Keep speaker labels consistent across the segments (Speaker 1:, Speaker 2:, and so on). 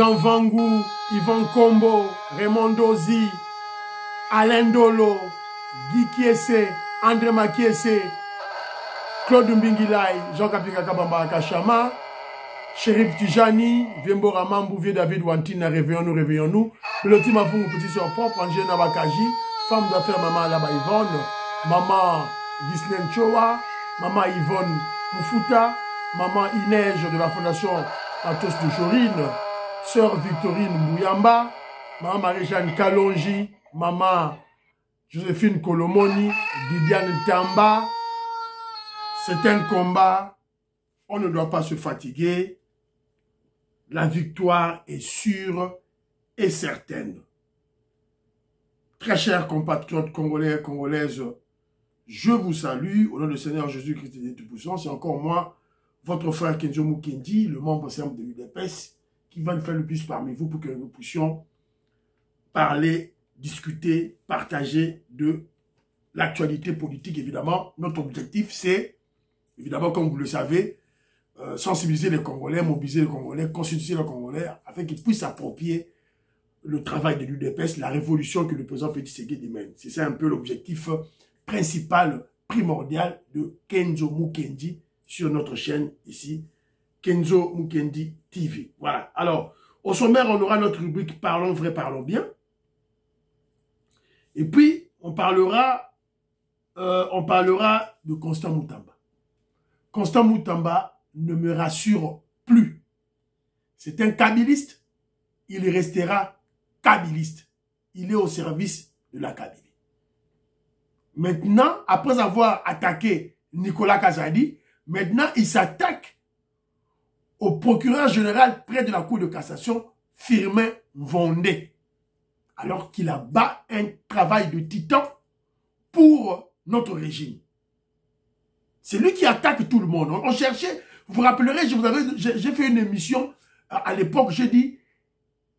Speaker 1: Jean Vangou, Yvan Kombo, Raymond Dozi, Alain Dolo, Guy Kiese, André Makiese, Claude Mbingilai, Jean Kapika Kabamba Kachama, Chérif Tijani, Viembo Ramambou, Vieux David Wantina, réveillons-nous, réveillons-nous. Le petit Mafou, petit sur propre, Angèle Nabakaji, femme d'affaires, maman Alaba Yvonne, maman Ghislaine Chowa, maman Yvonne Moufuta, maman Inège de la Fondation Atos de Jorine, sœur Victorine Mouyamba, maman Marie-Jeanne Kalonji, maman Joséphine Kolomoni, Didiane Tamba. C'est un combat, on ne doit pas se fatiguer. La victoire est sûre et certaine. Très chers compatriotes congolais et congolaises, je vous salue au nom du Seigneur Jésus-Christ et Tout-Puissant. C'est encore moi, votre frère Kenzo Mukendi, le membre simple de l'UDPS, qui va nous faire le plus parmi vous pour que nous puissions parler, discuter, partager de l'actualité politique. Évidemment, notre objectif, c'est, évidemment, comme vous le savez, sensibiliser les Congolais, mobiliser les Congolais, constituer les Congolais, afin qu'ils puissent s'approprier le travail de l'UDPS, la révolution que le président Félix Tshisekedi mène. C'est ça un peu l'objectif principal, primordial de Kenzo Mukendi sur notre chaîne ici, Kenzo Mukendi TV. Voilà. Alors, au sommaire, on aura notre rubrique Parlons vrai, parlons bien. Et puis, on parlera de Constant Moutamba. Constant Moutamba ne me rassure plus. C'est un kabiliste. Il restera kabiliste. Il est au service de la Kabylie. Maintenant, après avoir attaqué Nicolas Kazadi, maintenant il s'attaque au procureur général près de la Cour de cassation, Firmin Vondé. Alors qu'il a bas un travail de titan pour notre régime. C'est lui qui attaque tout le monde. On cherchait, vous vous rappellerez, j'ai fait une émission à l'époque, j'ai dit,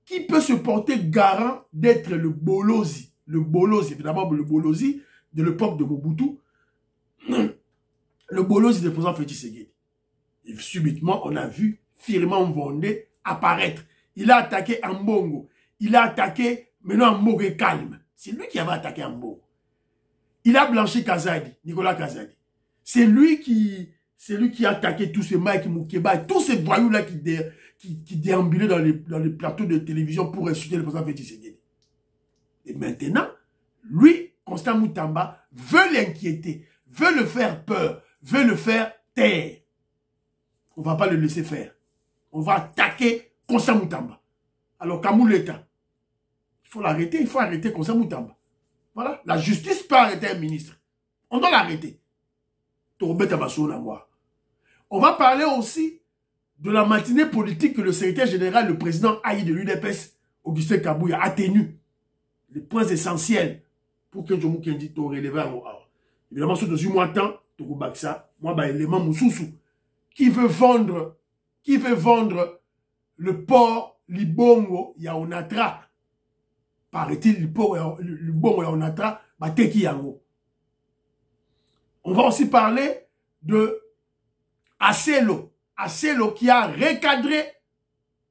Speaker 1: qui peut se porter garant d'être le Bolozi? Le Bolozi, évidemment, le Bolozi de l'époque de Mobutu. Le Bolozi du président Félix Tshisekedi. Et subitement, on a vu Firmin Vondé apparaître. Il a attaqué Ambongo. Il a attaqué, maintenant Ambongo est calme. C'est lui qui avait attaqué Ambongo. Il a blanchi Kazadi, Nicolas Kazadi. C'est lui qui a attaqué tous ces Mike Moukeba, tous ces voyous-là qui déambulaient dans les plateaux de télévision pour insulter le président Félix Tshisekedi. Et maintenant, lui, Constant Moutamba, veut l'inquiéter, veut le faire peur, veut le faire taire. On ne va pas le laisser faire. On va attaquer Constant Moutamba. Alors, Kamou l'État, il faut l'arrêter, il faut arrêter Constant Moutamba. Voilà, la justice peut arrêter un ministre. On doit l'arrêter. On va parler aussi de la matinée politique que le secrétaire général, le président Aïe de l'UDPS, Augustin Kabouya, a tenu. Les points essentiels pour que je me dise relever à moi. Évidemment, ce deuxième mois temps, moi, élément Moussoussou, qui veut vendre le port Libongo Yaonatra. Paraît-il, le port Libongo Yaonatra, Bateki Yango. On va aussi parler de Acelo. Acelo qui a recadré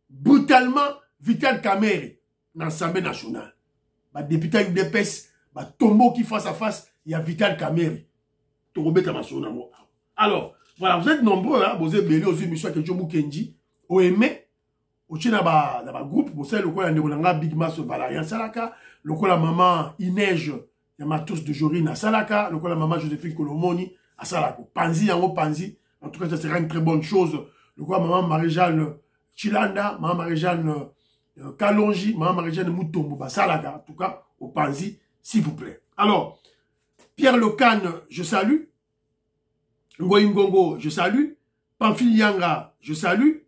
Speaker 1: brutalement Vital Kamerhe dans l'Assemblée nationale. Le député UDPS, tombeau qui face à face, il y a Vital Kamerhe. Alors, voilà, vous êtes nombreux, hein, vous êtes belés aux émissions avec Joe Mukendi, au aimé, au tien dans le groupe, vous savez, le quoi, il y a Big Mass Valarian Salaka, le quoi, la maman Inège, il y a Matos de Jorine à Salaka, le quoi, la maman Joséphine Kolomoni à Salaka. Panzi, en haut, Panzi. En tout cas, ça sera une très bonne chose. Le quoi, maman Marie-Jeanne Chilanda, maman Marie-Jeanne Kalonji, maman Marie-Jeanne Moutombo, Salaka. En tout cas, au Panzi, s'il vous plaît. Alors, Pierre Lecane, je salue. Ngoï Ngongo, je salue. Pamphile Yanga, je salue.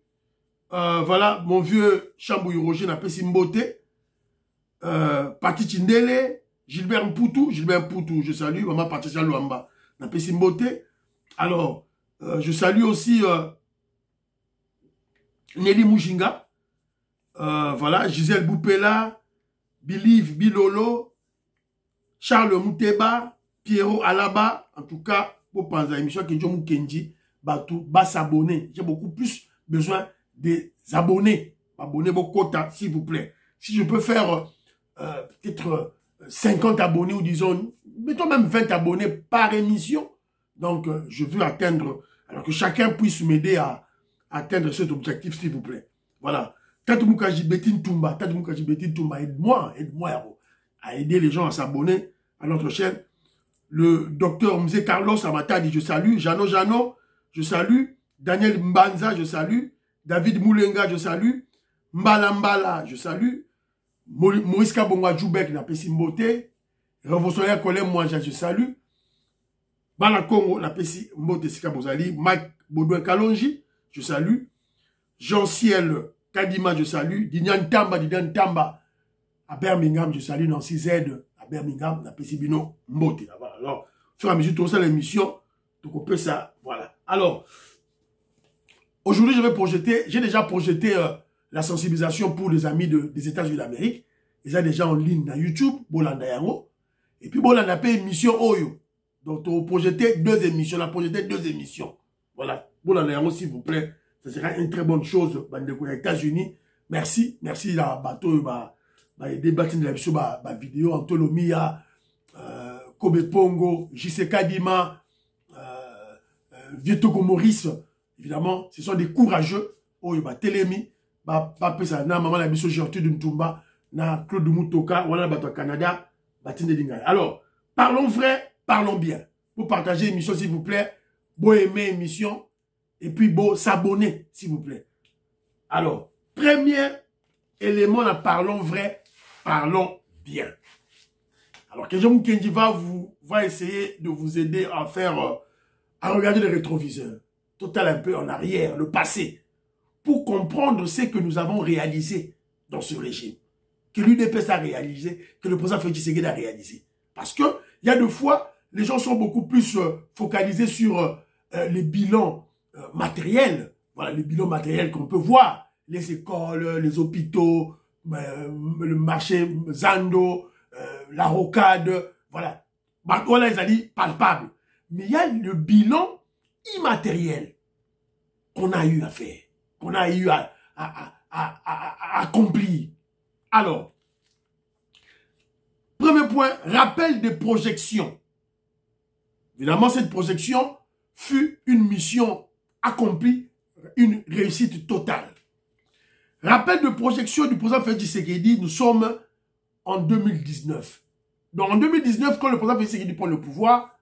Speaker 1: Voilà, mon vieux Chambouille Roger n'a pas si mboté. Pati Chindele, Gilbert Mpoutou, je salue. Maman Patricia Luamba n'a pas si mboté. Alors, je salue aussi Nelly Mujinga. Voilà, Gisèle Boupela, Bilive Bilolo, Charles Mouteba, Pierrot Alaba. En tout cas, pour penser à l'émission que John Mukendi va s'abonner. J'ai beaucoup plus besoin des abonnés. abonnez vos quotas, s'il vous plaît. Si je peux faire peut-être 50 abonnés ou disons, mettons même 20 abonnés par émission. Donc, je veux atteindre, alors que chacun puisse m'aider à atteindre cet objectif, s'il vous plaît. Voilà. Tatumoukaji Betine Toumba, aide-moi à aider les gens à s'abonner à notre chaîne. Le docteur Mzé Carlos Amatadi, je salue. Jano, je salue. Daniel Mbanza, je salue. David Moulenga, je salue. Mbala, je salue. Maurice Kabongwa Djoubek, na Pessi Mbote. Revosoya Kolem, moi, je salue. Bala Congo, na Pessi Mbote Sika Bozali. Mike Baudouin Kalonji, je salue. Jean-Ciel Kadima, je salue. Dinian Tamba, à Birmingham, je salue. Nancy Z, à Birmingham, na Pessi Bino Mbote. Alors, au fur et à mesure, tout ça, l'émission, donc on peut ça, voilà. Alors, aujourd'hui, j'ai déjà projeté la sensibilisation pour les amis des États-Unis d'Amérique. Ils sont déjà en ligne dans YouTube, Bolanda Yango. Et puis, Bolanda a fait émission Oyo. Donc, on a projeté 2 émissions. Voilà. Bolanda Yango, s'il vous plaît. Ça sera une très bonne chose dans les États-Unis. Merci. Merci, la bateau, des bâtiments de la vidéo, Antolomia, Kobe Pongo, JC Kadima, Vietoko Maurice. Évidemment, ce sont des courageux. Oyo, Télémi. Maman la mission Gertrude Ntumba, na Claude Moutoka, voilà bateau Canada, Batine de Dingay. Alors, parlons vrai, parlons bien. Vous partagez l'émission s'il vous plaît, vous aimez l'émission, et puis vous s'abonner s'il vous plaît. Alors, premier élément, là, parlons vrai, parlons bien. Alors, Kenji Kenji va essayer de vous aider à faire, à regarder le rétroviseur, total un peu en arrière, le passé, pour comprendre ce que nous avons réalisé dans ce régime, que l'UDPS a réalisé, que le président Félix Tshisekedi a réalisé. Parce que il y a 2 fois, les gens sont beaucoup plus focalisés sur les bilans matériels. Voilà, les bilans matériels qu'on peut voir. Les écoles, les hôpitaux, le marché Zando, la rocade, voilà. Voilà, ils ont dit palpable. Mais il y a le bilan immatériel qu'on a eu à faire, qu'on a eu à accomplir. Alors, premier point, rappel des projections. Évidemment, cette projection fut une mission accomplie, une réussite totale. Rappel de projection du président Félix Tshisekedi, nous sommes en 2019. Donc en 2019, quand le président Félix Tshisekedi prend le pouvoir,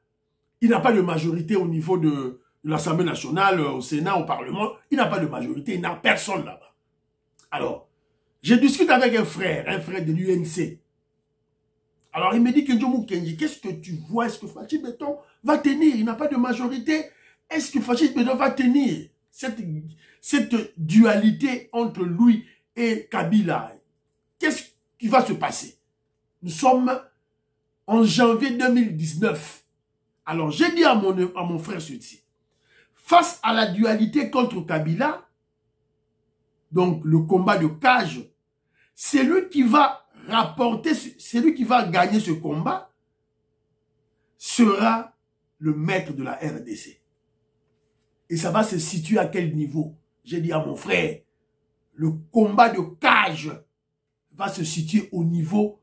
Speaker 1: il n'a pas de majorité au niveau de l'Assemblée nationale, au Sénat, au Parlement. Il n'a pas de majorité, il n'a personne là-bas. Alors, je discute avec un frère de l'UNC. Alors, il me dit, Kenji, qu'est-ce que tu vois? Est-ce que Fachi Beton va tenir? Il n'a pas de majorité. Est-ce que Fachi Beton va tenir? Cette dualité entre lui et Kabila, qu'est-ce qui va se passer? Nous sommes en janvier 2019. Alors, j'ai dit à mon frère ceci. Face à la dualité contre Kabila, donc le combat de cage, c'est lui qui va rapporter, c'est lui qui va gagner ce combat, sera le maître de la RDC. Et ça va se situer à quel niveau? J'ai dit à mon frère, le combat de cage va se situer au niveau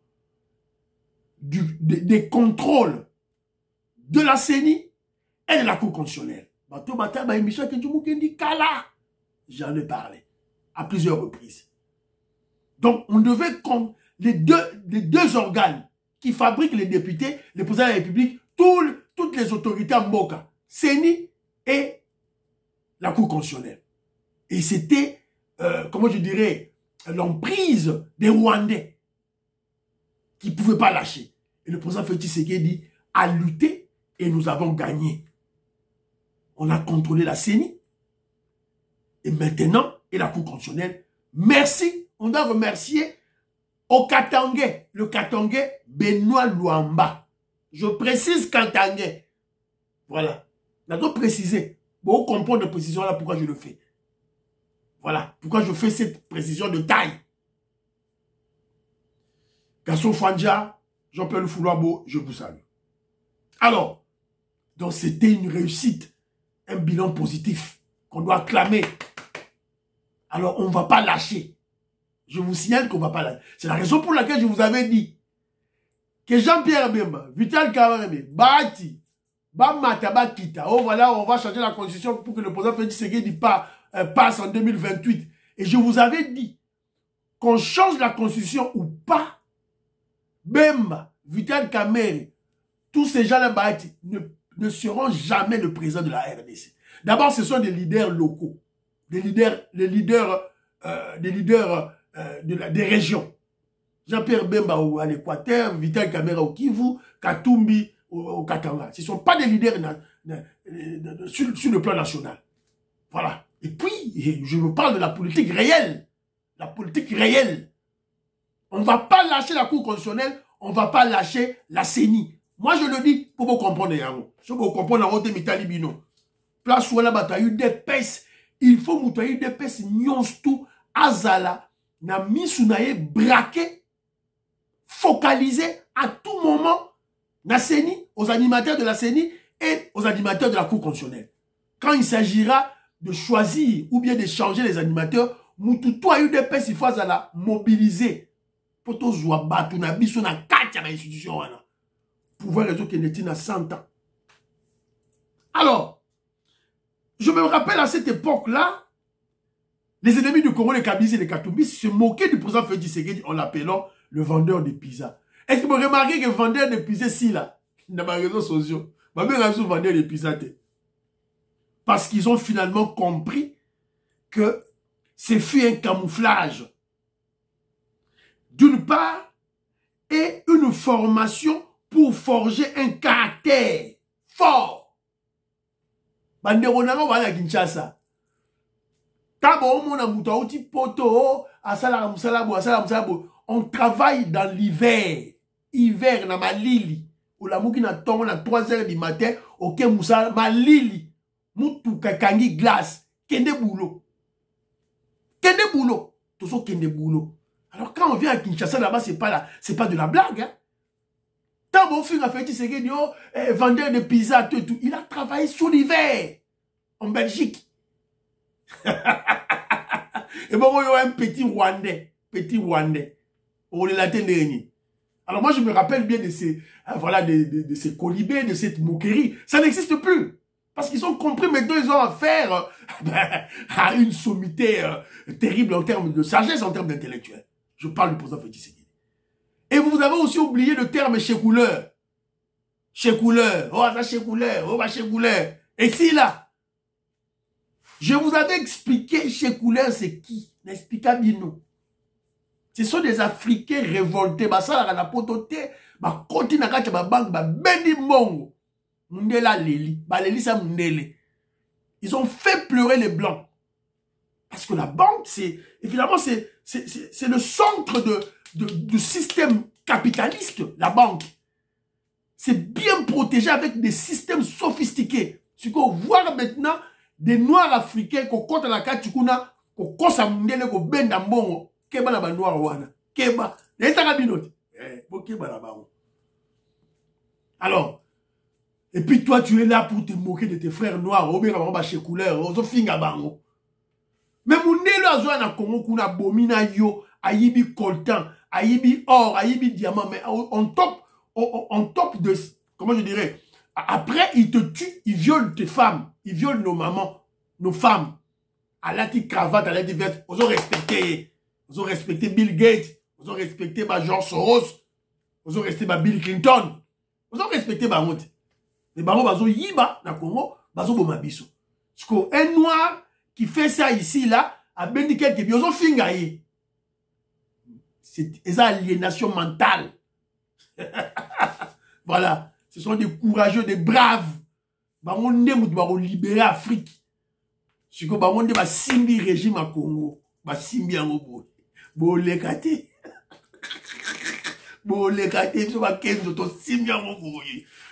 Speaker 1: des contrôles de la CENI et de la Cour constitutionnelle. J'en ai parlé à plusieurs reprises. Donc, on devait les deux organes qui fabriquent les députés, le président de la République, toutes les autorités en Mboka, CENI et la Cour constitutionnelle. Et c'était, comment je dirais, l'emprise des Rwandais qui ne pouvaient pas lâcher. Et le président Félix Tshisekedi a lutté et nous avons gagné. On a contrôlé la CENI et maintenant, et la Cour constitutionnelle, merci, on doit remercier au Katangais, le Katangais Benoît Luamba. Je précise Katangais. Voilà. On doit préciser. Pour comprendre la précision là, pourquoi je le fais. Voilà. Pourquoi je fais cette précision de taille. Gaston Fandja, Jean-Pierre Foulouabo, je vous salue. Alors, donc c'était une réussite, un bilan positif qu'on doit acclamer. Alors, on ne va pas lâcher. Je vous signale qu'on ne va pas là. C'est la raison pour laquelle je vous avais dit que Jean-Pierre Bemba, Vital Kamerhe, Bahati, Bamata, Bakita, oh voilà, on va changer la constitution pour que le président Félix Tshisekedi passe en 2028. Et je vous avais dit qu'on change la constitution ou pas, Bemba, Vital Kamerhe, tous ces gens-là, Bahati, ne seront jamais le président de la RDC. D'abord, ce sont des leaders locaux, des leaders des régions. Jean-Pierre Bemba à l'Équateur, Vital Kamerhe au Kivu, Katumbi au Katanga. Ce ne sont pas des leaders sur le plan national. Voilà. Et puis, je vous parle de la politique réelle. La politique réelle. On ne va pas lâcher la Cour constitutionnelle, on ne va pas lâcher la CENI. Moi, je le dis pour vous comprendre. Si vous comprenez, on va Mitali Bino. Place où la bataille des pèses, il faut mouiller des pèses, nyons tout, azala, na misunaye braqué, focalisé à tout moment, na CENI, aux animateurs de la CENI et aux animateurs de la Cour constitutionnelle. Quand il s'agira de choisir ou bien de changer les animateurs, Moutoutou a eu des pèses, il faut la mobiliser. Pour tous les battu na biso na 4 institutions. Pouvoir les autres qui n'étaient à 100 ans. Alors, je me rappelle à cette époque-là, les ennemis du Congo, les Kabis et les Katumbi, se moquaient du président Félix Tshisekedi en l'appelant le vendeur de pizza. Est-ce que vous remarquez que le vendeur de pizza, si là, dans les réseaux sociaux, ma mère a vendeur de pizza. Parce qu'ils ont finalement compris que c'est fut un camouflage. D'une part, et une formation pour forger un caractère fort. Banderonanga wala Kinshasa. Tabo mona mutauti poto asala musalabo. On travaille dans l'hiver. Hiver na malili. Ou la mouki na tongo na 3 h du matin. Ok moussa malili. Moutou kakangi glace. Kende boulot. Kende boulot. Tout ça kende boulot. Alors quand on vient à Kinshasa là-bas, c'est pas de la blague. Hein? Tant mon fils a fait vendeur de pizza, tout. Il a travaillé sous l'hiver en Belgique. Et bon, il y a un petit Rwandais. On est latin dernier. Alors moi, je me rappelle bien de ces, voilà, de ces colibés, de cette moquerie. Ça n'existe plus. Parce qu'ils ont compris, maintenant, ils ont affaire à une sommité terrible en termes de sagesse, en termes d'intellectuel. Je parle du président Félix Tshisekedi. Et vous avez aussi oublié le terme chécouleur. Chécouleur. Oh, ça chécouleur. Oh, bah chécouleur. Et si là, je vous avais expliqué chécouleur, c'est qui? N'expliquez bien nous. Ce sont des Africains révoltés. Bah, ça, la pototé. Bah, continue à la banque. Bah, bendi mongo. Mundela Leli. Bah, Leli, ça mundele. Ils ont fait pleurer les Blancs. Parce que la banque, c'est, évidemment, c'est le centre du système capitaliste, la banque. C'est bien protégé avec des systèmes sophistiqués. Ce qu'on voit maintenant, des Noirs africains, qu'on compte à la carte, qu'on compte à Mundele, qu'on bende en bon, keba na ba Noir wana. Keba. Alors, et puis toi, tu es là pour te moquer de tes frères noirs. Mais Mundele a na Congo kuna bomina yo, ayibi coltan, ayibi or, ayibi diamant, mais on top de, comment je dirais, après il te tue, il viole tes femmes, il viole nos mamans, nos femmes. À la petite cravate, à la petite veste, ils ont respecté Bill Gates, ils ont respecté George Soros, ils ont respecté Bill Clinton, ils ont respecté honte. Mais bazo yiba na Congo, bazo bomabiso. Parce qu'un noir qui fait ça ici, là, à Bendikel, qui ont fingaye. C'est une aliénation mentale. Voilà. Ce sont des courageux, des braves. On ne libérer l'Afrique. C'est que on ne simbi régime à Congo. Simbi en Congo. Bolekate. Bolekate. So ba kenzo to simbi en Congo.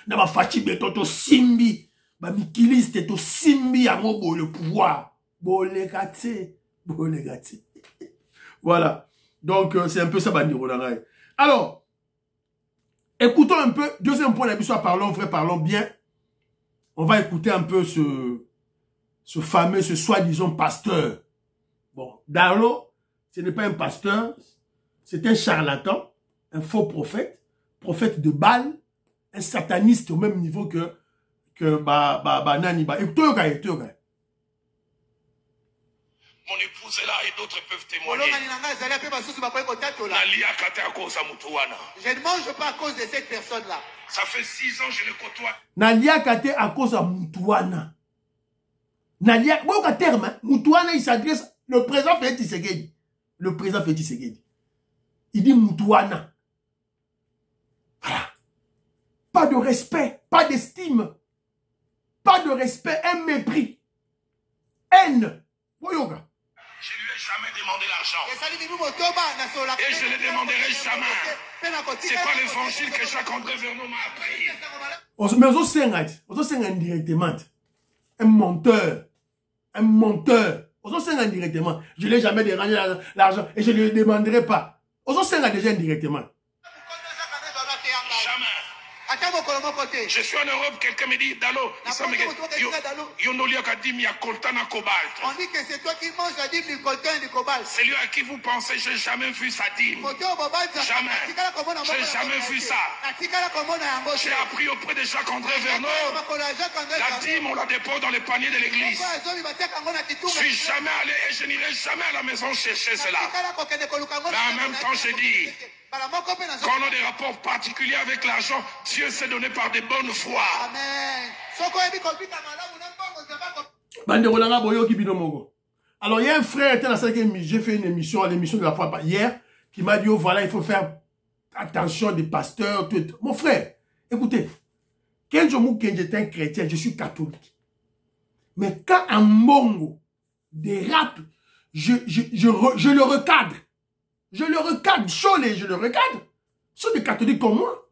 Speaker 1: Na ba fachibe to simbi. Ba mikiliste to simbi en Congo le pouvoir. Bolekate. Voilà. Donc, c'est un peu ça, Bandiro. Alors, écoutons un peu. Deuxième point, parlons, frère, parlons bien. On va écouter un peu ce fameux, ce soi-disant pasteur. Bon, Darlo, ce n'est pas un pasteur, c'est un charlatan, un faux prophète, prophète de Baal, un sataniste au même niveau que Nani. Écoutez, mon
Speaker 2: épouse est là et d'autres peuvent témoigner. Je ne mange pas à cause de cette personne-là. Ça fait 6 ans que je le côtoie.
Speaker 1: Nalia Kate à cause de Moutouana. Nalia, bon, à terme, Moutouana, il s'adresse, le président Félix Tshisekedi. Le président Félix Tshisekedi. Il dit Moutouana. Voilà. Pas de respect, pas d'estime. Pas de respect, un mépris. Haine. Voyoga.
Speaker 2: Je ne lui ai jamais demandé l'argent. Et je ne le demanderai jamais. C'est pas l'évangile que Jacques-André Vernon m'a appris.
Speaker 1: Mais on s'en indirectement. Un menteur. Un menteur. On s'en indirectement. Je ne l'ai jamais demandé l'argent et je ne le demanderai pas. On s'en déjà indirectement.
Speaker 2: Je suis en Europe, quelqu'un me dit Dalo, on dit que c'est toi qui manges la dîme du coltan et du cobalt. C'est lui à qui vous pensez, j'ai jamais vu sa dîme. Jamais. J'ai jamais vu ça. J'ai appris auprès de Jacques-André Vernon. La dîme, on la dépose dans les paniers de l'église. Je suis jamais allé et je n'irai jamais à la maison chercher cela. Mais en même temps, j'ai dit, quand on a des rapports particuliers avec l'argent, Dieu s'est donné par des bonnes foi. Amen.
Speaker 1: Alors, il y a un frère, j'ai fait une émission, l'émission de la fois hier, qui m'a dit, oh voilà, il faut faire attention des pasteurs. Tout. Mon frère, écoutez, quand j'étais un chrétien, je suis catholique. Mais quand un mongo dérape, je le recadre. Je le recadre, Cholet, je le recadre. Ce sont des catholiques comme moi.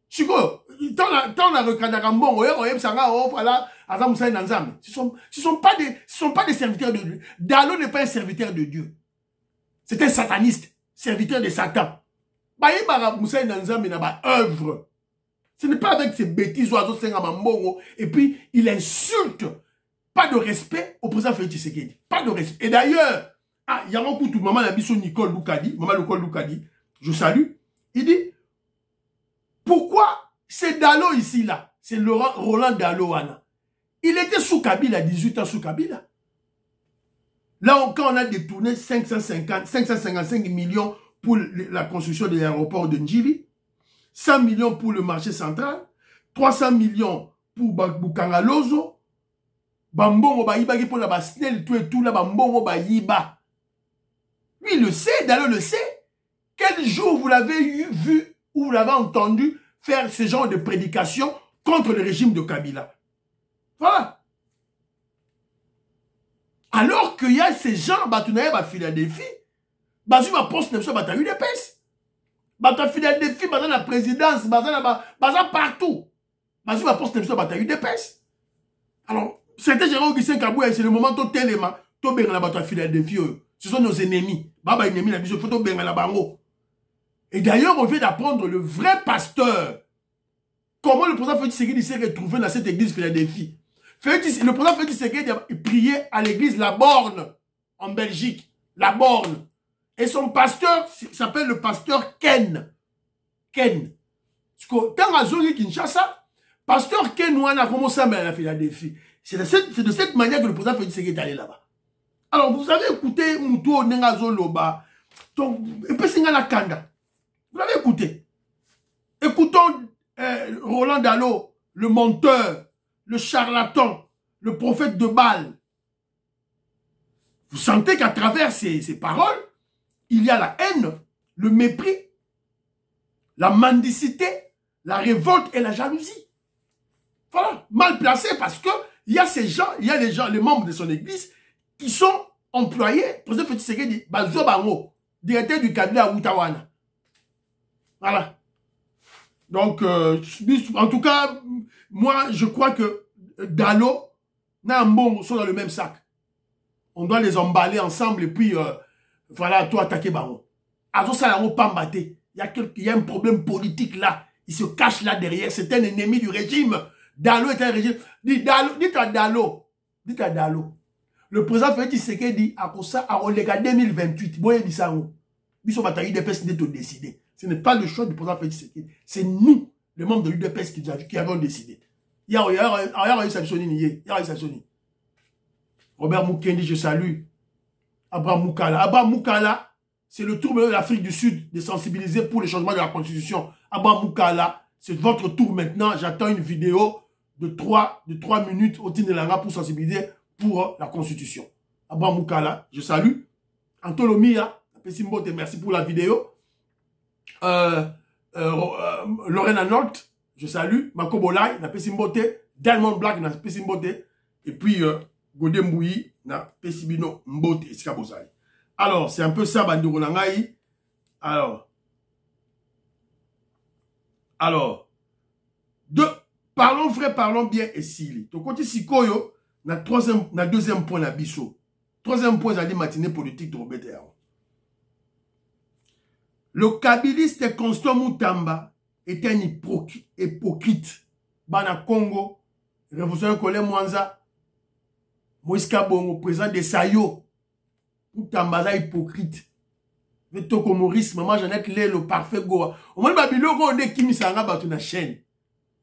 Speaker 1: Ce sont pas des serviteurs de Dieu. Dalo n'est pas un serviteur de Dieu. C'est un sataniste, serviteur de Satan. Œuvre. Ce n'est pas avec ces bêtises et puis il insulte. Pas de respect au président Félix Tshisekedi. Pas de respect. Et d'ailleurs, il y a un coup tout maman Nabiso Nicole Loukadi, maman Nicole Loukadi, je salue. Il dit, pourquoi c'est Dalo ici là? C'est Roland Dalo Anna. Il était sous Kabila, 18 ans sous Kabila. Là, quand on a détourné 555 millions pour la construction de l'aéroport de Ndjili, 100 millions pour le marché central, 300 millions pour Bukangalozo, Bambongo Baïba qui pour la Basnel, tout et tout là, Bambongo Baïba. Lui, il le sait, Dalo le sait. Quel jour vous l'avez vu ou vous l'avez entendu faire ce genre de prédication contre le régime de Kabila? Voilà. Alors qu'il y a ces gens, Batounaï, Philadelphie, Bazu va poste de ça, eu des pèses. Bata Philadelphie, Baza la présidence, Baza partout. Bazu va poste de ça, eu des pèses. Alors, c'était Jérôme Guissin Kaboué, c'est le moment où Téléma, tout bien la Bata Philadelphie, ce sont nos ennemis. Baba ennemi, la vision, photo bien la bango. Et d'ailleurs, on vient d'apprendre le vrai pasteur. Comment le président Félix Tshisekedi s'est retrouvé dans cette église Philadelphie. Le président Félix Tshisekedi priait à l'église La Borne, en Belgique. La Borne. Et son pasteur s'appelle le pasteur Ken. Ken. Quand on a joué Kinshasa, pasteur Ken on a commencé à la Philadelphie. C'est de cette manière que le président Félix Tshisekedi est allé là-bas. Alors, vous avez écouté Moutou Nengazo Loba. Et puis Singala Kanda. Vous l'avez écouté. Écoutons Roland Dalo, le menteur, le charlatan, le prophète de Baal. Vous sentez qu'à travers ces paroles, il y a la haine, le mépris, la mendicité, la révolte et la jalousie. Voilà, mal placé parce que il y a ces gens, il y a les membres de son église qui sont employés, président Félix Tshisekedi, Bazo Bango, directeur du cabinet à Outawana. Voilà. Donc, en tout cas, moi, je crois que Dalo, Nambon sont dans le même sac. On doit les emballer ensemble et puis, voilà, toi attaquer Baron. Azo Salamo Pambaté. Il y a un problème politique là. Il se cache là derrière. C'est un ennemi du régime. Dalo est un régime. Dites à Dalo. le président Félix Tshisekedi a pour ça à Olega 2028. Boye Bissango. Biso bataille UDPS n'est pas décidé. Ce n'est pas le choix du président Félix Tshisekedi. C'est nous, les membres de l'UDPS qui avons décidé. Il y a eu Samsoni. Robert Mukendi, je salue. Abraham Moukala. Abraham Moukala, c'est le tour de l'Afrique du Sud de sensibiliser pour le changement de la Constitution. Abraham Moukala, c'est votre tour maintenant. J'attends une vidéo de 3 minutes au Tinelanga pour sensibiliser pour la Constitution. Abraham Moukala, je salue. Antolomia, merci pour la vidéo. Lorena Nolte, je salue. Mako Bolay, Diamond Black, et puis Godé Mbouyi, Pessibino Mbote, alors, c'est un peu ça, Banduro Nangaï. Alors, parlons vrai, parlons bien et s'il. Donc, côté Sikoyo, na deuxième point, na biso. Troisième point, c'est la matinée politique de Robert Théao. Le kabiliste Constant Moutamba est un hypocrite. Bana Congo, révolutionnaire Colin Mwanza, Moïse Kabongo, président de Sayo. Moutamba est hypocrite. Vetoko Maurice, maman Jeannette Lé, le parfait Goa. Au moins, Babilo, on est Kimi Sanga battu na chaîne.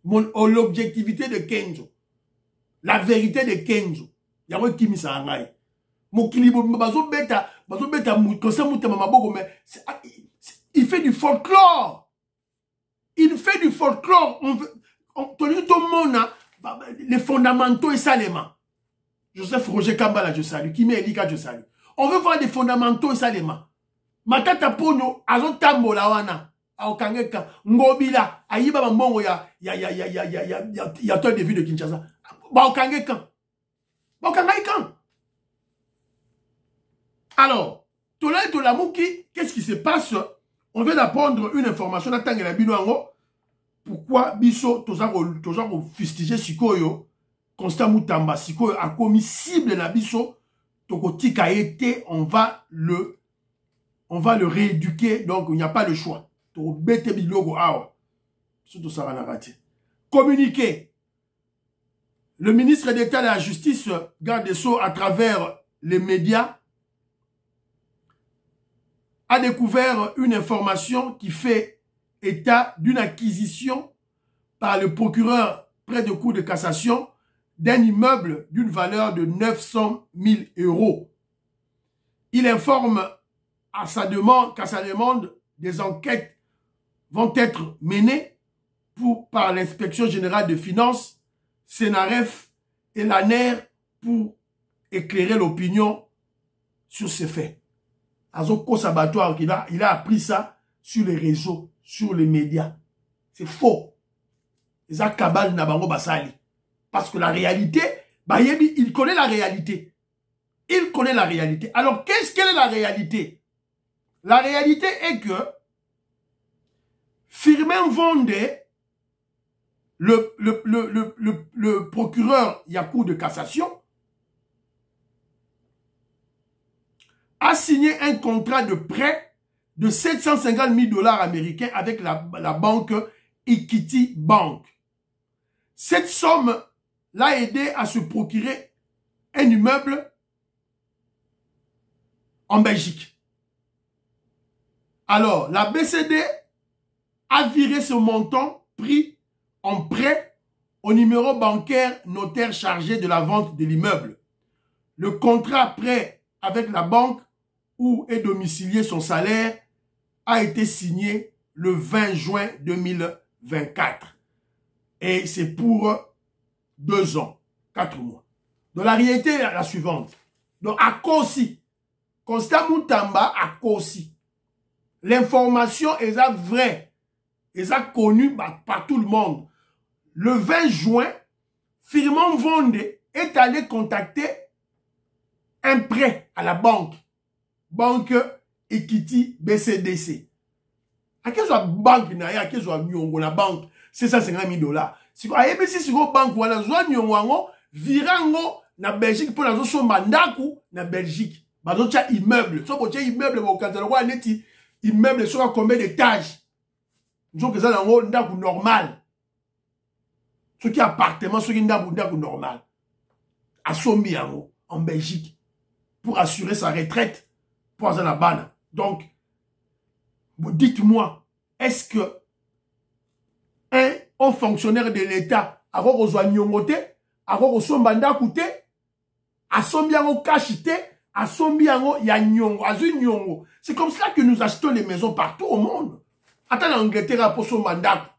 Speaker 1: L'objectivité de Kenzo. La vérité de Kenzo. Y'a Kimi Sanga. Mon kilibo, bazo beta, Constant Moutamba Maboko, mais il fait du folklore. Il fait du folklore. Tout le monde a les fondamentaux et salément. Joseph Roger Kambala, je salue. Kimi Elika, je salue. On veut voir des fondamentaux et salément. Matata Pono, Azon Tambola wana, Aokangeka, Ngobila, Ayiba Mbongo ya toi de vue de Kinshasa. Baokangeka. Alors, Tola et Tolamouki, qu'est-ce qui se passe? On vient d'apprendre une information à Tangela Binoango. Pourquoi Bisso, toujours fustiger Sikoyo, Constant Moutamba, Sikoyo a commis cible na Bisso, Tokoti a été, on va le rééduquer, donc il n'y a pas le choix. Communiquer. Le ministre d'État de la Justice, Garde des Sceaux, à travers les médias, a découvert une information qui fait état d'une acquisition par le procureur près de Cour de cassation d'un immeuble d'une valeur de 900 000 €. Il informe qu'à sa demande, des enquêtes vont être menées par l'inspection générale de finances, Sénaref et l'ANER pour éclairer l'opinion sur ces faits. Azoko Sabatoire, il a appris ça sur les réseaux, sur les médias. C'est faux. Les Akabal Nabango Basali. Parce que la réalité, Bayebi, il connaît la réalité. Il connaît la réalité. Alors, quelle est la réalité? La réalité est que Firmin Vendée, le procureur Yakou de cassation, a signé un contrat de prêt de 750 000 $ américains avec la banque Equity Bank. Cette somme l'a aidé à se procurer un immeuble en Belgique. Alors, la BCD a viré ce montant pris en prêt au numéro bancaire notaire chargé de la vente de l'immeuble. Le contrat prêt avec la banque où est domicilié son salaire a été signé le 20 juin 2024. Et c'est pour 2 ans, 4 mois. Donc la réalité est la suivante. Donc à Kosi, Constant Moutamba à Kosi, l'information est vraie, est connue par tout le monde. Le 20 juin, Firmin Vendée est allé contacter un prêt à la banque Equity BCDC. À quelle soit banque à quelle soit la banque 650 000 $. Si vous avez si vous banque wala zwa nyongo virango na Belgique pour la zo mandaku na Belgique. Bazo cha immeuble. So boche immeuble bo kanzalo kwa neti immeuble sur combien d'étages. Nous que ça nango ndaku normal. Ce qui appartement ce qui ndaku normal. A Sombi yango en Belgique. pour assurer sa retraite pour la banane. Donc, dites-moi, est-ce que un haut fonctionnaire de l'État a reçu nyongote, a reçu bandakute, a sombiango kachite, a sombiango ya nyongo, a zu nyongo. C'est comme cela que nous achetons les maisons partout au monde. Attends l'Angleterre pour son mandat.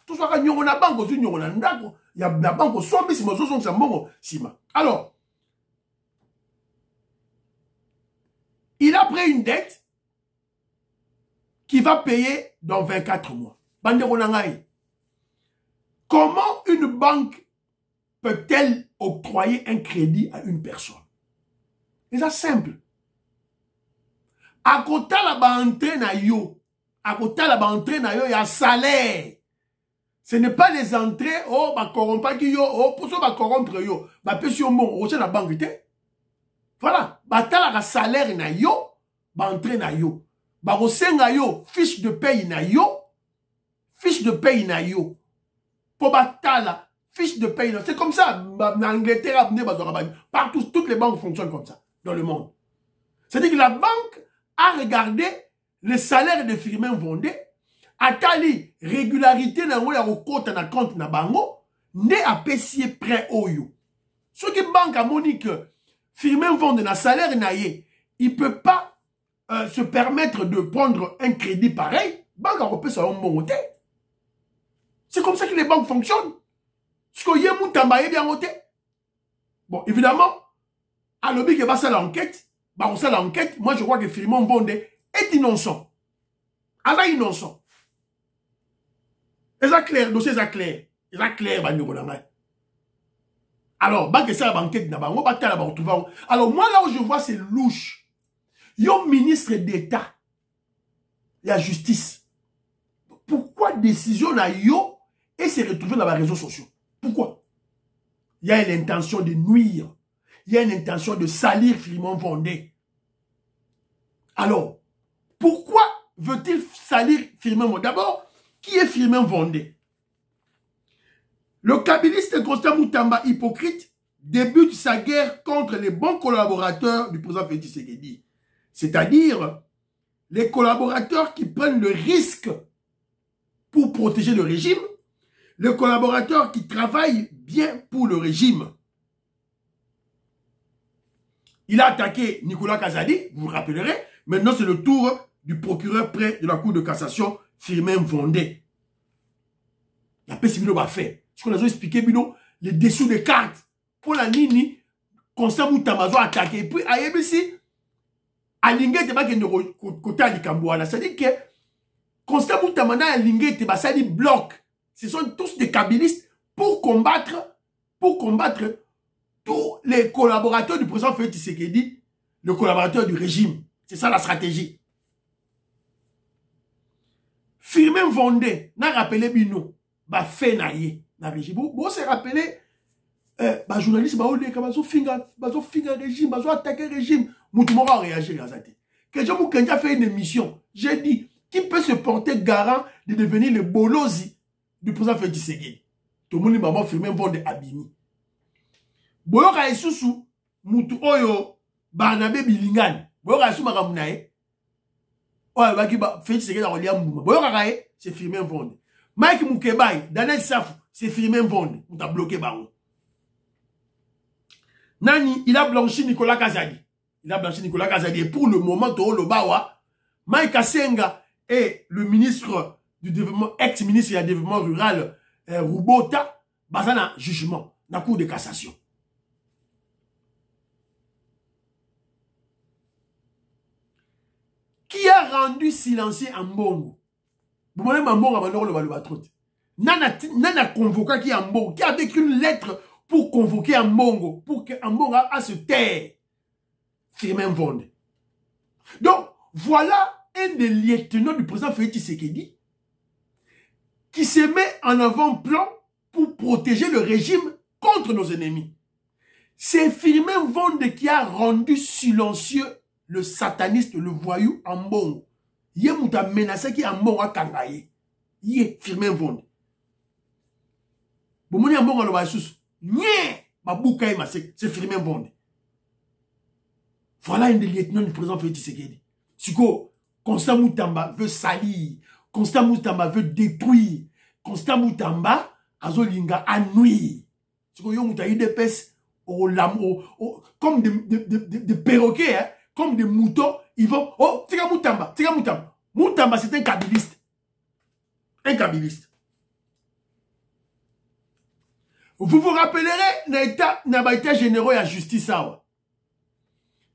Speaker 1: Tout ça que nyongo na banque, zu nyongo na ndako. Il y a la banque sombi si mozo son sambongo sima. Alors, il a pris une dette qui va payer dans 24 mois. Bandero nangai. Comment une banque peut-elle octroyer un crédit à une personne? C'est simple. À côté la banque na yo, à côté la banque na yo, il y a salaire. Ce n'est pas les entrées, oh, bah corrompre qui yo, oh, pour ça bah corrompre yo, bah peut si on bon, au la banque te. Voilà, bah t'as la salaire na yo, bah entrée na yo, bah au na yo, fiche de paye na yo, fiche de paye na yo. Pour batala, fiche de paye. C'est comme ça. En Angleterre, partout, toutes les banques fonctionnent comme ça dans le monde. C'est-à-dire que la banque a regardé le salaire de Firmin Vondé, a tali régularité dans le compte na compte na bango, ne a payé prêt au yo. Ce qui banque a moni que Firmin Vondé na salaire na ye, il peut pas se permettre de prendre un crédit pareil. Banque a repayé ça au bon côté. C'est comme ça que les banques fonctionnent. Ce que yé moutambaye bien noté. Bon, évidemment, à l'objet que va faire l'enquête, bah on fait l'enquête, moi je crois que Firmin Vondé est innocent. Allah est innocent. Et ça clair, dossier ça clair. Et ça clair, bah nous alors, bah que ça la banquette n'a pas, on va la retrouver. Alors moi là où je vois c'est louche. Yon ministre d'État, la justice. Pourquoi décision na yo et se retrouver dans les réseaux sociaux? Pourquoi? Il y a une intention de nuire. Il y a une intention de salir Firmin Vondé. Alors, pourquoi veut-il salir Firmin Vondé? D'abord, qui est Firmin Vondé? Le kabiliste Constant Moutamba, hypocrite, débute sa guerre contre les bons collaborateurs du président Félix Tshisekedi. C'est-à-dire les collaborateurs qui prennent le risque pour protéger le régime, les collaborateurs qui travaillent bien pour le régime. Il a attaqué Nicolas Kazadi, vous vous rappellerez. Maintenant, c'est le tour du procureur près de la Cour de cassation, Firmin Vondé. La paix civile va faire. Ce qu'on a expliqué, les dessous des cartes. Pour la Nini, Constant Moutamba a attaqué. Et puis, à ABC, à Lingé, pas côté à Likambouana. C'est-à-dire que Constant Moutamba a Lingé, ça dit bloc. Ce sont tous des kabylistes pour combattre tous les collaborateurs du président Félix Tshisekedi, le collaborateur du régime. C'est ça la stratégie. Firmin Vondé n'a rappelé Bino, bah fait naïe na régime. Bon, c'est rappelé, bah journaliste, bah olé, bah finga régime, bah attaquer régime. Moutoumora a réagi à ça. Que je vous a fait une émission, j'ai dit, qui peut se porter garant de devenir le bolosi du président Félix Tshisekedi? Tout le monde maman Firmin Vondé abimi. Boyoka esusu mutu oyo Barnabé Bilingani. Boyoka esusu makamunae. Oyo baki ba Félix Tshisekedi akolia mbuma. Boyoka kae c'est Firmin Vondé. Mike Mukebai, Daniel Safou, c'est Firmin Vondé. On t'a bloqué baron. Nani, il a blanchi Nicolas Kazadi. Il a blanchi Nicolas Kazadi. Et pour le moment, Toro Lobawa, Mike Asenga et le ministre du développement, ex-ministre du développement rural, Roubota, basana jugement, dans la Cour de cassation. Qui a rendu silencieux Ambongo? Vous voyez Ambongo avant le Balubatrote. Nana convoqué qui Ambongo, qui a écrit une lettre pour convoquer Ambongo, pour que Ambongo a se taire. Firmin Vondé. Donc, voilà un des lieutenants du président Félix Tshisekedi qui se met en avant-plan pour protéger le régime contre nos ennemis. C'est Firmin Vondé qui a rendu silencieux le sataniste, le voyou Ambongo. Yé mouta menacé qui Ambongo a kangaye. Yé Firmin Vondé. Boumoni Ambongo lo basous. Nyé baboukaye masek, c'est Firmin Vondé. Voilà un des lieutenants du président Félix Tshisekedi. Siko, Constant Moutamba veut salir. Constant Moutamba veut détruire. Constant Moutamba, azolinga anui. Siko, yo mouta UDPS, comme des perroquets, hein, comme des moutons, ils vont, oh, Tika Moutamba. Moutamba, c'est un kabiliste. Un kabiliste. Vous vous rappellerez, dans l'état généraux et la justice,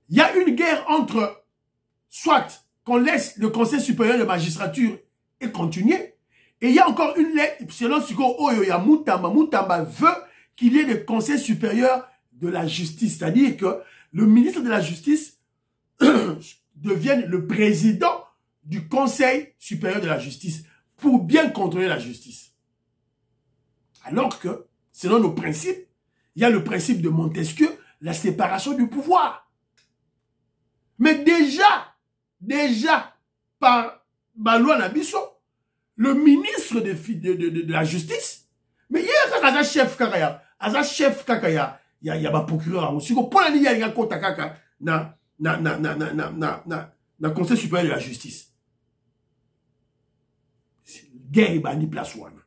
Speaker 1: il y a une guerre entre, soit qu'on laisse le Conseil supérieur de magistrature et continuer, et il y a encore une lettre, selon ce qu'il y a Moutamba veut qu'il y ait le Conseil supérieur de la justice, c'est-à-dire que le ministre de la justice devienne le président du Conseil supérieur de la justice pour bien contrôler la justice. Alors que, selon nos principes, il y a le principe de Montesquieu, la séparation du pouvoir. Mais déjà, par Balois Nabiso, le ministre de la justice, mais il y a un chef kakaya, il y a un procureur aussi. Pour la ligne, il y a un kota kaka na Conseil supérieur de la justice. Guerre est banni place one.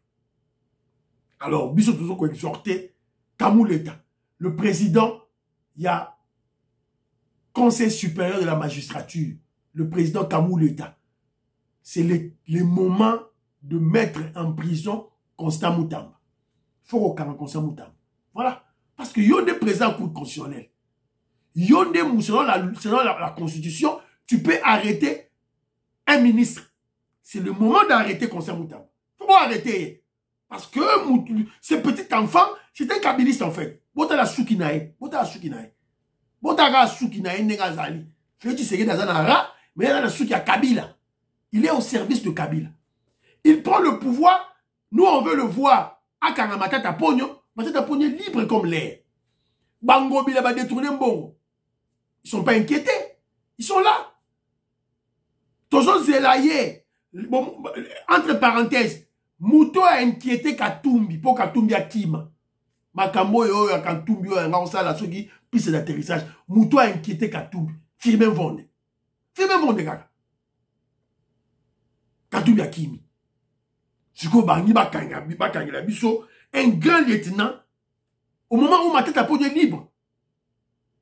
Speaker 1: Alors, Biso toujours quand il sortait, Kamou l'État, le président, il y a Conseil supérieur de la magistrature, le président Kamou l'État. C'est le moment de mettre en prison Constant Moutamba. Il faut qu'on Constant Moutamba. Voilà. Parce que y a des présidents cours constitutionnels. Y a des, selon la Constitution, tu peux arrêter un ministre. C'est le moment d'arrêter Constant Moutamba. Il faut pas arrêter. Parce que ce petit enfant, c'est un kabiliste en fait. Bota la soukinae. Bota la soukinae negazali. Félix Tshisekedi dans un ara, mais il y a la souki à Kabila. Il est au service de Kabila. Il prend le pouvoir. Nous, on veut le voir à Karamatata Pogno. Matata Pogno est libre comme l'air. Bango Bila va détourner Mbongo. Ils ne sont pas inquiétés. Ils sont là. Toujours Zelaye. Bon, entre parenthèses, Mouto a inquiété Katumbi pour Katumbi à Kima. Makambo yo ya Katumbi yo nga osala soki piste d'atterrissage. Mouto a inquiété Katumbi. Firmin Vonde kaka. Katumbi à Kimi. Siko bangi bakanga la biso un grand lieutenant au moment où ma tête a posé libre.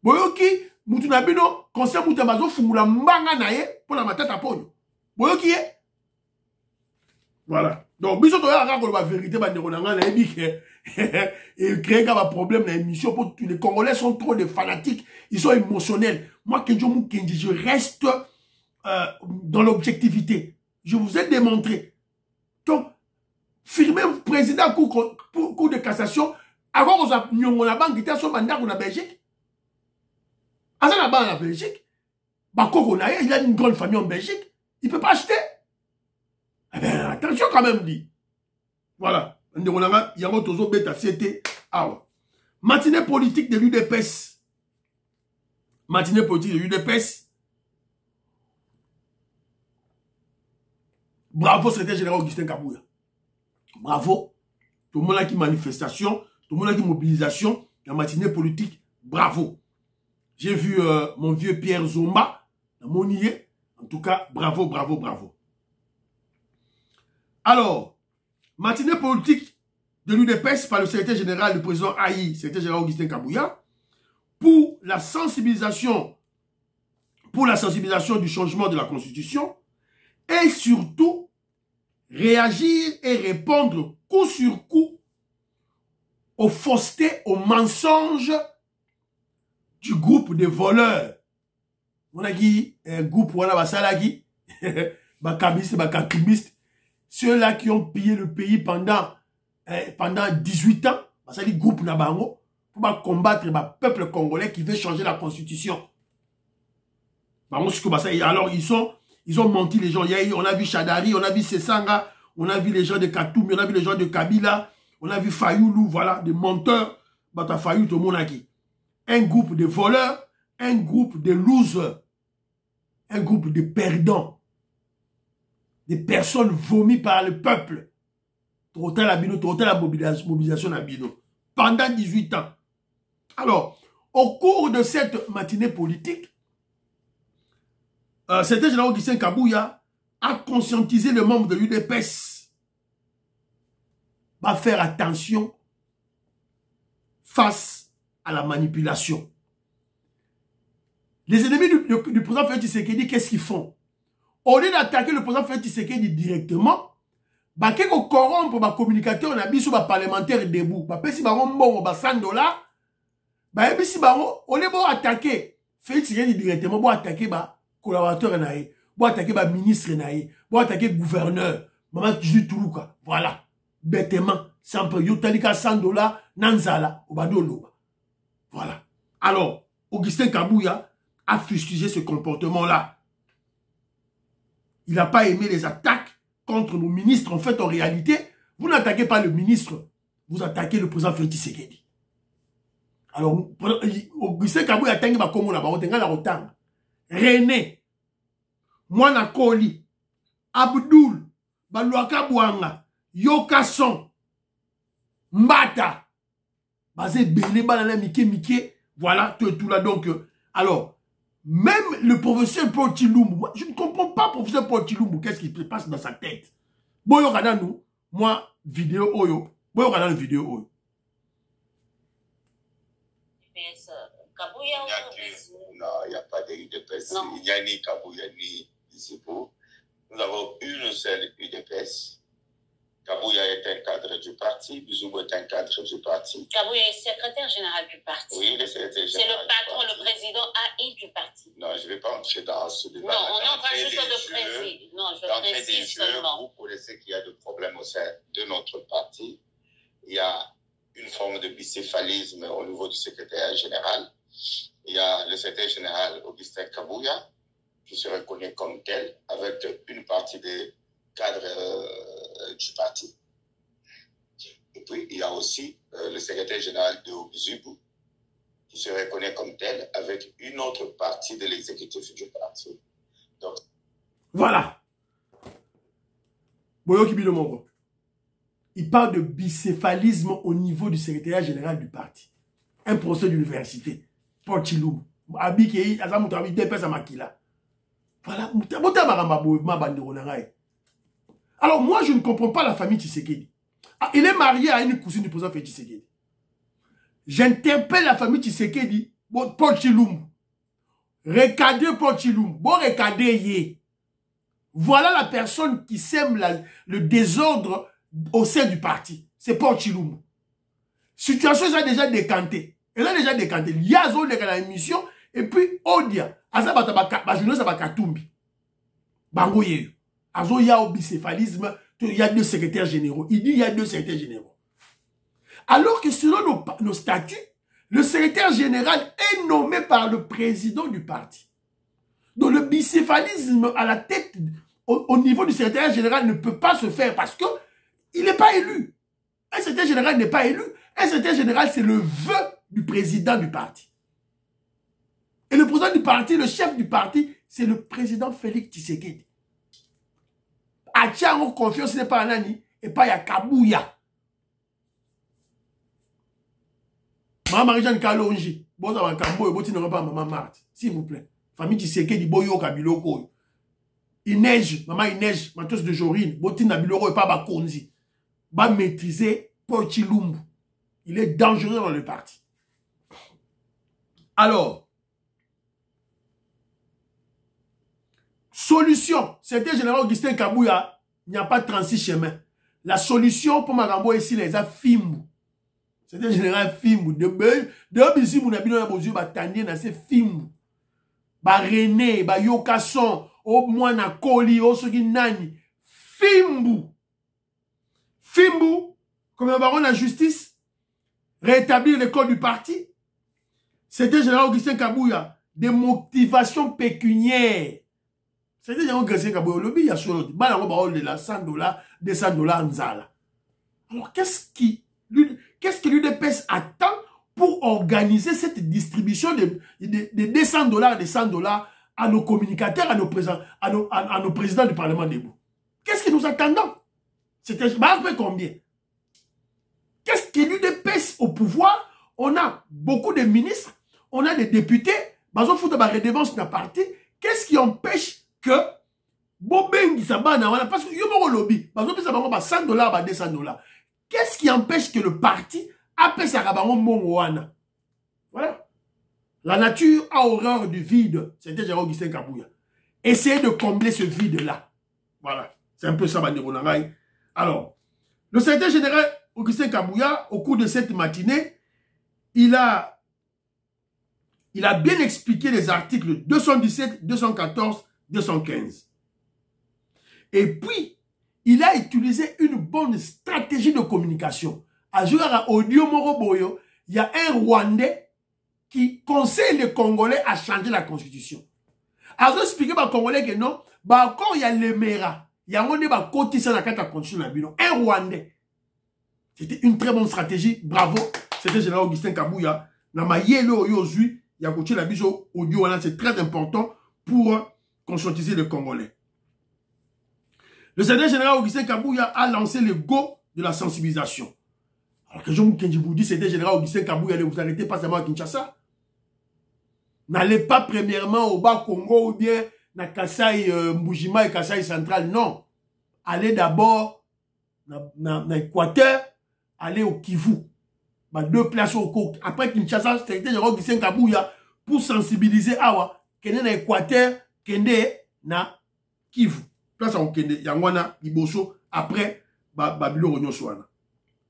Speaker 1: Boyoki Moutou Nabino conseil Moutamazo fumula mbanga naye pour la tête à pogno. Boyoki voilà. Donc, biso toya encore la vérité, et créer un problème dans l'émission pour tous les Congolais sont trop des fanatiques, ils sont émotionnels. Moi, je reste dans l'objectivité. Je vous ai démontré. Donc, firmer président cour de cassation, avant qu'on a banque qui son mandat en Belgique. À ça, la Belgique, il a une grande famille en Belgique, il ne peut pas acheter. Eh bien, attention quand même, dit. Voilà. Il y a un autre bêta, c'était. Matinée politique de l'UDPS. Matinée politique de l'UDPS. Bravo, secrétaire général Augustin Kabouya. Bravo. Tout le monde a qui manifestation, tout le monde a qui mobilisation. La matinée politique, bravo. J'ai vu mon vieux Pierre Zomba, dans mon nier. En tout cas, bravo, bravo, bravo. Alors, matinée politique de l'UDPS par le secrétaire général du président Aïe, secrétaire général Augustin Kabouya, pour la sensibilisation du changement de la Constitution et surtout réagir et répondre coup sur coup aux faussetés, aux mensonges du groupe de voleurs. On a dit un groupe où on a basalagi, bakabiste, bakatumbiste. Ceux-là qui ont pillé le pays pendant 18 ans, ça dit groupe Nabango, pour combattre le peuple congolais qui veut changer la constitution. Alors ils ont menti les gens. On a vu Chadari, on a vu Sessanga, on a vu les gens de Katoumi, on a vu les gens de Kabila, on a vu Fayoulou, voilà, des menteurs. Bata Fayoulou, tout le monde a dit. Un groupe de voleurs, un groupe de losers, un groupe de perdants. Des personnes vomies par le peuple. Total la mobilisation Abino. Pendant 18 ans. Alors, au cours de cette matinée politique, Secrétaire général Augustin Kabouya a conscientisé les membres de l'UDPS à faire attention face à la manipulation. Les ennemis du président Félix Tshisekedi, qu'est-ce qu'ils font? Au lieu d'attaquer le président Félix Tshisekedi directement, bah qu'ils corrompent les communicateurs, on a mis sur les parlementaires debout. Bah si bah on bon bah $100, bah et si bah on est bon attaquer Félix Tshisekedi directement, bon attaquer bah collaborateur naïe, bon attaquer bah ministre naïe, bon attaquer gouverneur, maman Jules Toulouka, voilà, bêtement, sans peu yotalika $100 nanzala au badolo. Voilà. Alors Augustin Kabouya a fustigé ce comportement-là. Il n'a pas aimé les attaques contre nos ministres. En fait, en réalité, vous n'attaquez pas le ministre, vous attaquez le président Félix Tshisekedi. Alors, Augustin Kabouya a tangi ba komo na ba otenga la otanga. René, Mwana Koli, Abdul, Baluaka Bouanga, Yokason, Mbata, Bazé Belé, Banana Mike, voilà, tout là donc. Alors, même le professeur Paul Chilumbu, je ne comprends pas professeur Paul Chilumbu, qu'est-ce qui se passe dans sa tête. Boyo regarde nous, moi, vidéo Oyo, Boyo regarde la vidéo Oyo.
Speaker 2: Non, il n'y a pas d'UDPS. Il n'y a ni Kabouya ni Isipo. Nous avons une seule UDPS. Kabouya est un cadre du parti, Bizoubou est un cadre du parti.
Speaker 3: Kabouya est secrétaire général du parti.
Speaker 2: Oui, il est secrétaire général.
Speaker 3: C'est le patron, le président AI du parti.
Speaker 2: Non, je ne vais pas entrer dans ce débat.
Speaker 3: Non, on est en train juste de préciser. Non, je précise seulement.
Speaker 2: Vous connaissez qu'il y a des problèmes au sein de notre parti. Il y a une forme de bicéphalisme au niveau du secrétaire général. Il y a le secrétaire général Augustin Kabouya, qui se reconnaît comme tel, avec une partie des cadres du parti. Et puis, il y a aussi le secrétaire général de Obizubu, qui se reconnaît comme tel, avec une autre partie de l'exécutif du parti. Donc,
Speaker 1: voilà. Boyo Kibilomongo. Il parle de bicéphalisme au niveau du secrétaire général du parti. Un professeur d'université. Paul Chilumbu. Abiki, Azamoutabi, Depes Amakila. Voilà. Alors, moi, je ne comprends pas la famille Tshisekedi. Ah, il est marié à une cousine du président Félix Tshisekedi. J'interpelle la famille Tshisekedi, Paul Chilumbu. Recadrez Paul Chilumbu. Bon, recadrez. Voilà la personne qui sème le désordre au sein du parti. C'est Paul Chilumbu. Situation, ça a déjà décanté. Elle a déjà décanté. Il y a une émission, et puis, Odia, Bangoye. Il y a au bicéphalisme, il y a deux secrétaires généraux. Il dit il y a deux secrétaires généraux. Alors que selon nos statuts, le secrétaire général est nommé par le président du parti. Donc le bicéphalisme à la tête, au niveau du secrétaire général ne peut pas se faire parce qu'il n'est pas élu. Un secrétaire général n'est pas élu. Un secrétaire général, c'est le vœu du président du parti. Et le président du parti, le chef du parti, c'est le président Félix Tshisekedi. Atia en confiance n'est pas Nani et pas ya Kabouya. Maman Marie-Jeanne Kalonji, bon ça va Kambo et bon tu n'auras pas maman Marthe, s'il vous plaît. Famille Tshisekedi boyo kabiloko. Il neige, maman il neige, matos de Jorine, bon tu n'abiloko et pas Bakonzi. Va maîtriser Paul Chilumbu. Il est dangereux dans le parti. Alors, solution, c'était général Augustin Kabouya, il n'y a pas 36 chemins. La solution pour Magambo ici, les a Fimbu. C'était général Fimbu. De ici, mon habit, on a besoin de Tandien, c'est Fimbu. Ba René, ba Yokason, au Mwana Koli, au Soginani. Fimbu. Fimbu, comme un baron de la justice, rétablir le code du parti. C'était général Augustin Kabouya, des motivations pécuniaires. C'est-à-dire qu'il y a un Grésien Kabouya, le billet sur l'autre. Bah, on va de la $100, $200 en Zala. Alors, qu'est-ce que l'UDPS attend pour organiser cette distribution de $200 et $100 à nos communicateurs, à nos présidents du Parlement debout? Qu'est-ce que nous attendons? C'était combien? Qu'est-ce que l'UDPS au pouvoir? On a beaucoup de ministres, on a des députés, bazo fout de la redevance d'un parti. Qu'est-ce qui empêche que Bobengi Sabana, voilà, parce que Yomo lobby, parce que ça va 100 $, 200 $. Qu'est-ce qui empêche que le parti appelle ça Mongoana? Voilà. La nature a horreur du vide. C'était Gérard Augustin Kabouya. Essayez de combler ce vide-là. Voilà. C'est un peu ça, Banderonagaï. Alors, le secrétaire général Augustin Kabouya, au cours de cette matinée, il a bien expliqué les articles 217, 214, 215. Et puis, il a utilisé une bonne stratégie de communication. À jouer à Audio Moroboyo, il y a un Rwandais qui conseille les Congolais à changer la constitution. Alors, je expliquer aux Congolais que non, bah encore il y a les Mera, il y a un côté sur la constitution, un Rwandais. C'était une très bonne stratégie, bravo. C'était général Augustin Kabouya. C'est très important pour conscientiser les Congolais. Le secrétaire général Augustin Kabouya a lancé le go de la sensibilisation. Alors que je vous dis, c'était général Augustin Kabouya, ne vous arrêtez pas seulement à Kinshasa. N'allez pas premièrement au Bas-Congo ou bien na Kasai Mbujima et Kasai Central, non. Allez d'abord dans l'Équateur, allez au Kivu. Bah, 2 places au Coq. Après Kinshasa, c'était général Augustin Kabouya pour sensibiliser Awa, kende na Équateur, kende na Kivu. Place au kende, Yangwana, Iboso, après Babylon Ronyoswana.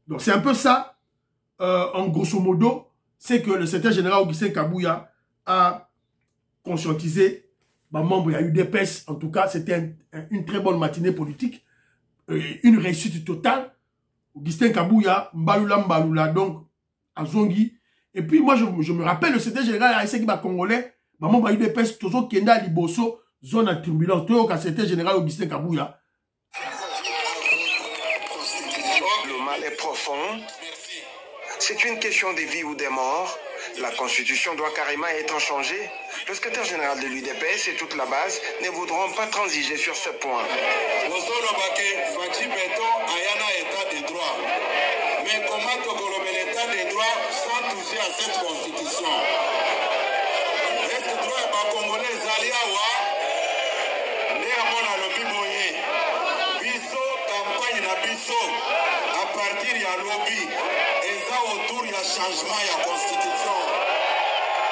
Speaker 1: Donc c'est un peu ça, en grosso modo, c'est que le secrétaire général Augustin Kabouya a conscientisé les membres de l'UDPS. En tout cas, c'était une très bonne matinée politique, une réussite totale. Augustin Kabouya, Mbalula, donc, à Zongi. Et puis moi, je me rappelle, le secrétaire général a essayé de Congolais, les membres de l'UDPS, toujours Kenda Liboso, zone à turbulence, tout le secrétaire général Augustin Kabouya.
Speaker 4: Le mal est profond. C'est une question de vie ou de mort. La constitution doit carrément être changée. Le secrétaire général de l'UDPS et toute la base ne voudront pas transiger sur ce point.
Speaker 2: Mais comment Togolobé l'état des droits sans toucher à cette constitution? Est-ce que droit est congolais Zaliawa? Néamona lobby moyen. Biso, campagne na biso. À partir de la lobby. Et ça autour il y a changement, il y a constitution.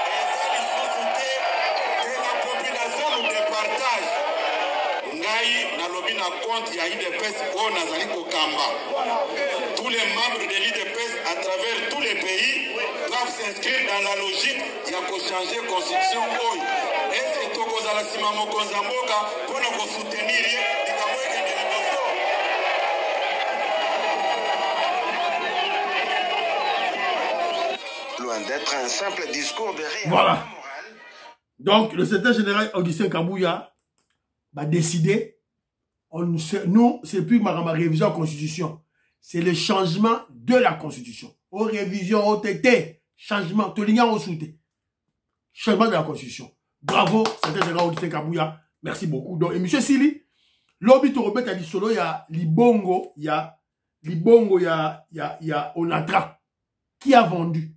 Speaker 2: Et ça il faut soutenir que la population nous départage. Ngai na lobby na compte il y a eu des pèses au Nazali Kokamba. Tous les membres de l'IDPS à travers tous les pays doivent s'inscrire dans la logique il y a qu'à changer la constitution. Et c'est tout que la Simamo Konzamboka pour nous soutenir.
Speaker 4: Loin d'être un simple discours de réalité.
Speaker 1: Voilà. Donc, le secrétaire général Augustin Kabouya va décider. Nous, c'est plus ma révision de la Constitution. C'est le changement de la Constitution. Aux révisions, au TT, changement, tout l'ignorant au souté. Changement de la Constitution. Bravo, secrétaire général Augustin Kabouya. Merci beaucoup. Donc, et M. Sili, l'objet de Robert a dit solo, il y a Libongo, il y a Onatra, qui a vendu.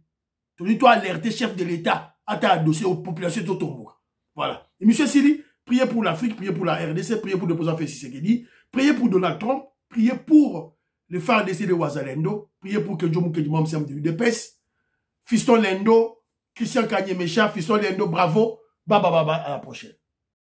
Speaker 1: Tu dois alerter chef de l'État à ta dossier aux populations de Totomo. Voilà. Et M. Sili, priez pour l'Afrique, priez pour la RDC, priez pour le président Félix Tshisekedi, priez pour Donald Trump, priez pour le phare d'essai de Ouazalendo, priez pour que Djomou Kedimam Siam de l'UDPS, Fiston Lendo, Christian Kanyemesha, Fiston Lendo, bravo, baba, à la prochaine.